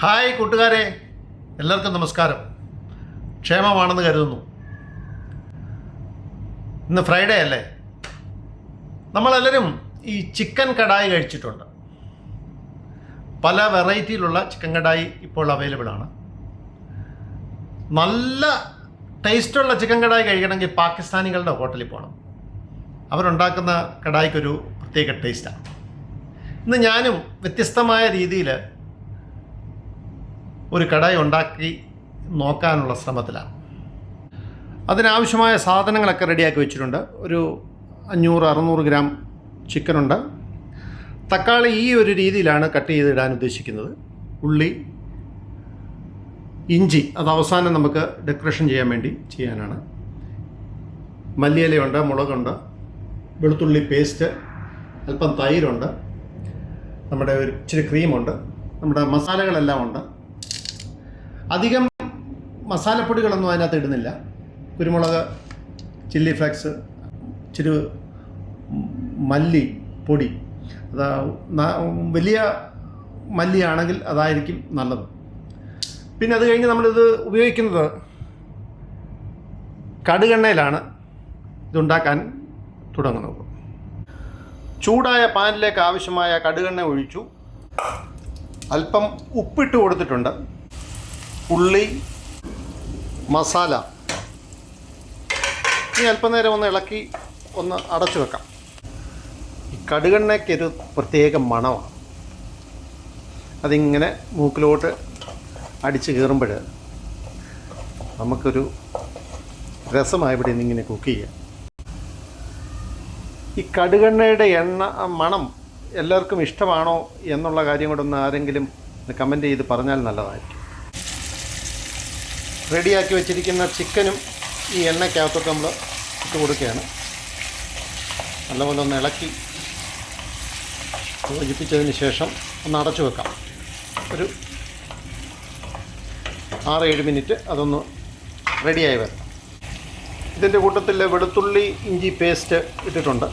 Hi കൂട്ടുകാരെ, എല്ലാവർക്കും നമസ്കാരം. ക്ഷേമമാണെന്ന് കരുതുന്നു. ഇന്ന് ഫ്രൈഡേ അല്ലേ? നമ്മളെല്ലാവരും ഈ ചിക്കൻ കടായി കഴിച്ചിട്ടുണ്ട്. പല വെറൈറ്റിയിലുള്ള ചിക്കൻ കടായി ഇപ്പോൾ അവൈലബിൾ ആണ്. നല്ല ടേസ്റ്റുള്ള ചിക്കൻ കടായി കഴിക്കണമെങ്കിൽ പാകിസ്ഥാനികളുടെ ഹോട്ടലിൽ പോകണം. അവരുണ്ടാക്കുന്ന കടായിക്കൊരു പ്രത്യേക ടേസ്റ്റാണ്. ഇന്ന് ഞാനും വ്യത്യസ്തമായ രീതിയിൽ ഒരു കടായി ഉണ്ടാക്കി നോക്കാനുള്ള ശ്രമത്തിലാണ്. അതിനാവശ്യമായ സാധനങ്ങളൊക്കെ റെഡിയാക്കി വെച്ചിട്ടുണ്ട്. ഒരു 500-600 ഗ്രാം ചിക്കനുണ്ട്. തക്കാളി ഈ ഒരു രീതിയിലാണ് കട്ട് ചെയ്തിടാൻ ഉദ്ദേശിക്കുന്നത്. ഉള്ളി, ഇഞ്ചി അത് അവസാനം നമുക്ക് ഡെക്കറേഷൻ ചെയ്യാൻ വേണ്ടി ചെയ്യാനാണ്. മല്ലിയിലയുണ്ട്, മുളകുണ്ട്, വെളുത്തുള്ളി പേസ്റ്റ്, അല്പം തൈരുണ്ട്, നമ്മുടെ ഒരു ഇച്ചിരി ക്രീമുണ്ട്, നമ്മുടെ മസാലകളെല്ലാം ഉണ്ട്. അധികം മസാലപ്പൊടികളൊന്നും അതിനകത്ത് ഇടുന്നില്ല. കുരുമുളക്, ചില്ലി ഫ്ലേക്സ്, ഇച്ചിരി മല്ലി പൊടി, അത് വലിയ മല്ലിയാണെങ്കിൽ അതായിരിക്കും നല്ലത്. പിന്നെ അത് കഴിഞ്ഞ് നമ്മളിത് ഉപയോഗിക്കുന്നത് കടുകെണ്ണയിലാണ് ഇതുണ്ടാക്കാൻ തുടങ്ങുന്നത്. ചൂടായ പാനിലേക്ക് ആവശ്യമായ കടുകെണ്ണ ഒഴിച്ചു. അല്പം ഉപ്പിട്ട് കൊടുത്തിട്ടുണ്ട്. ഉള്ളി, മസാല ഇനി അല്പനേരം ഒന്ന് ഇളക്കി ഒന്ന് അടച്ചു വെക്കാം. ഈ കടുകെണ്ണയ്ക്കൊരു പ്രത്യേക മണമാണ്. അതിങ്ങനെ മൂക്കിലോട്ട് അടിച്ച് കയറുമ്പോൾ നമുക്കൊരു രസമായി ഇവിടെ നിന്നിങ്ങനെ കുക്ക് ചെയ്യാം. ഈ കടുകെണ്ണയുടെ മണം എല്ലാവർക്കും ഇഷ്ടമാണോ എന്നുള്ള കാര്യം കൂടെ ഒന്ന് ആരെങ്കിലും കമൻറ്റ് ചെയ്ത് പറഞ്ഞാൽ നല്ലതായിരിക്കും. റെഡിയാക്കി വെച്ചിരിക്കുന്ന ചിക്കനും ഈ എണ്ണയ്ക്കകത്തോട്ട് നമ്മൾ ഇട്ട് കൊടുക്കുകയാണ്. നല്ലപോലെ ഒന്ന് ഇളക്കി യോജിപ്പിച്ചതിന് ശേഷം ഒന്ന് അടച്ചു വെക്കാം. ഒരു 6-7 മിനിറ്റ് അതൊന്ന് റെഡിയായി വരണം. ഇതിൻ്റെ കൂട്ടത്തിൽ വെളുത്തുള്ളി, ഇഞ്ചി പേസ്റ്റ് ഇട്ടിട്ടുണ്ട്.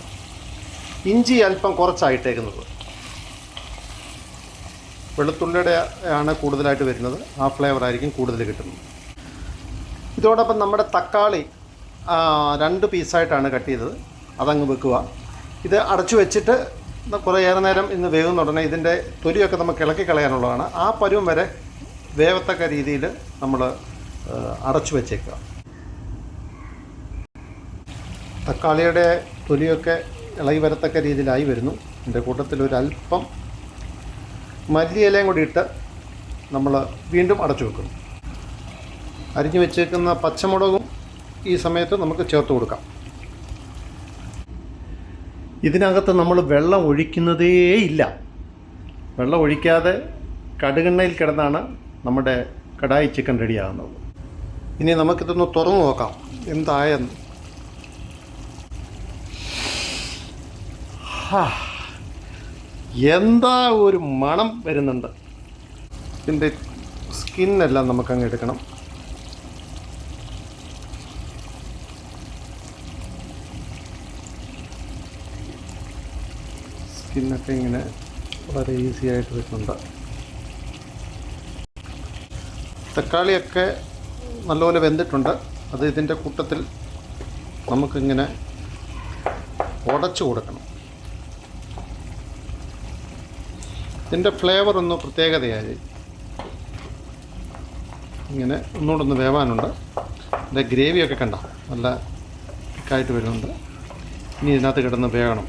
ഇഞ്ചി അല്പം കുറച്ചായിട്ടേക്കുന്നത്. വെളുത്തുള്ളിയുടെ ആണ് കൂടുതലായിട്ട് വരുന്നത്. ആ ഫ്ലേവറായിരിക്കും കൂടുതൽ കിട്ടുന്നത്. ഇതോടൊപ്പം നമ്മുടെ തക്കാളി 2 പീസായിട്ടാണ് കട്ട് ചെയ്തത്. അതങ്ങ് വെക്കുക. ഇത് അടച്ചു വെച്ചിട്ട് കുറേയേറെ നേരം ഇന്ന് വേകുന്ന ഉടനെ ഇതിൻ്റെ തൊലിയൊക്കെ നമുക്ക് ഇളക്കി കളയാനുള്ളതാണ്. ആ പരുവം വരെ വേവത്തക്ക രീതിയിൽ നമ്മൾ അടച്ചു വെച്ചേക്കുക. തക്കാളിയുടെ തൊലിയൊക്കെ ഇളകി വരത്തക്ക രീതിയിലായി വരുന്നു. ഇതിൻ്റെ കൂട്ടത്തിൽ ഒരല്പം മല്ലിയിലയും കൂടി ഇട്ട് നമ്മൾ വീണ്ടും അടച്ചു വെക്കുന്നു. അരിഞ്ഞു വെച്ചേക്കുന്ന പച്ചമുളകും ഈ സമയത്ത് നമുക്ക് ചേർത്ത് കൊടുക്കാം. ഇതിനകത്ത് നമ്മൾ വെള്ളം ഒഴിക്കുന്നതേ ഇല്ല. വെള്ളം ഒഴിക്കാതെ കടുകെണ്ണയിൽ കിടന്നാണ് നമ്മുടെ കടായി ചിക്കൻ റെഡിയാകുന്നത്. ഇനി നമുക്കിതൊന്ന് തുറന്നു നോക്കാം എന്തായെന്ന്. എന്താ ഒരു മണം വരുന്നുണ്ട്. ഇതിൻ്റെ സ്കിന്നെല്ലാം നമുക്കങ്ങ് എടുക്കണം. സ്കിന്നൊക്കെ ഇങ്ങനെ വളരെ ഈസി ആയിട്ട് വരുന്നുണ്ട്. തക്കാളിയൊക്കെ നല്ലപോലെ വെന്തിട്ടുണ്ട്. അത് ഇതിൻ്റെ കൂട്ടത്തിൽ നമുക്കിങ്ങനെ ഉടച്ചു കൊടുക്കണം. ഇതിൻ്റെ ഫ്ലേവർ ഒന്ന് പ്രത്യേകതയായി ഇങ്ങനെ ഒന്നുകൂടെ ഒന്ന് വേവാനുണ്ട്. ഇതിൻ്റെ ഗ്രേവിയൊക്കെ കണ്ട നല്ല തിക്കായിട്ട് വരുന്നുണ്ട്. ഇനി ഇതിനകത്ത് കിടന്ന് വേകണം.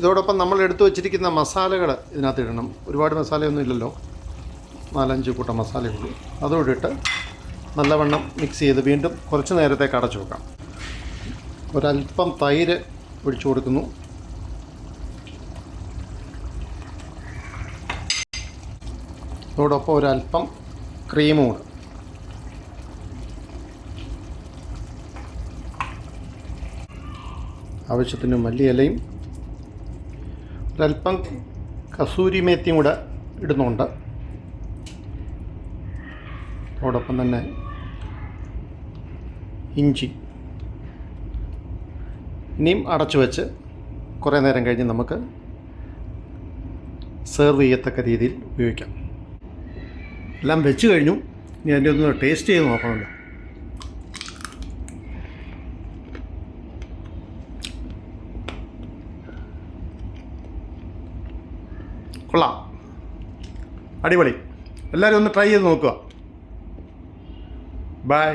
ഇതോടൊപ്പം നമ്മൾ എടുത്തു വച്ചിരിക്കുന്ന മസാലകൾ ഇതിനകത്ത് ഇടണം. ഒരുപാട് മസാലയൊന്നും ഇല്ലല്ലോ, 4-5 കൂട്ടം മസാലയുള്ളൂ. അതോടെ ഇട്ട് നല്ലവണ്ണം മിക്സ് ചെയ്ത് വീണ്ടും കുറച്ച് നേരത്തേക്ക് അടച്ചു വെക്കാം. ഒരല്പം തൈര് ഒഴിച്ചു കൊടുക്കുന്നു. അതോടൊപ്പം ഒരല്പം ക്രീമും കൂടെ. ആവശ്യത്തിന് മല്ലിയിലയും ഒരല്പം കസൂരി മേത്തിയും കൂടെ ഇടുന്നുണ്ട്. അതോടൊപ്പം തന്നെ ഇഞ്ചി. ഇനിയും അടച്ചു വെച്ച് കുറേ നേരം കഴിഞ്ഞ് നമുക്ക് സെർവ് ചെയ്യത്തക്ക രീതിയിൽ ഉപയോഗിക്കാം. എല്ലാം വെച്ച് കഴിഞ്ഞു. ഇനി അതിൻ്റെ ഒന്ന് ടേസ്റ്റ് ചെയ്ത് നോക്കണമല്ലോ. കൊള്ളാം, അടിപൊളി. എല്ലാവരും ഒന്ന് ട്രൈ ചെയ്ത് നോക്കുക. ബൈ.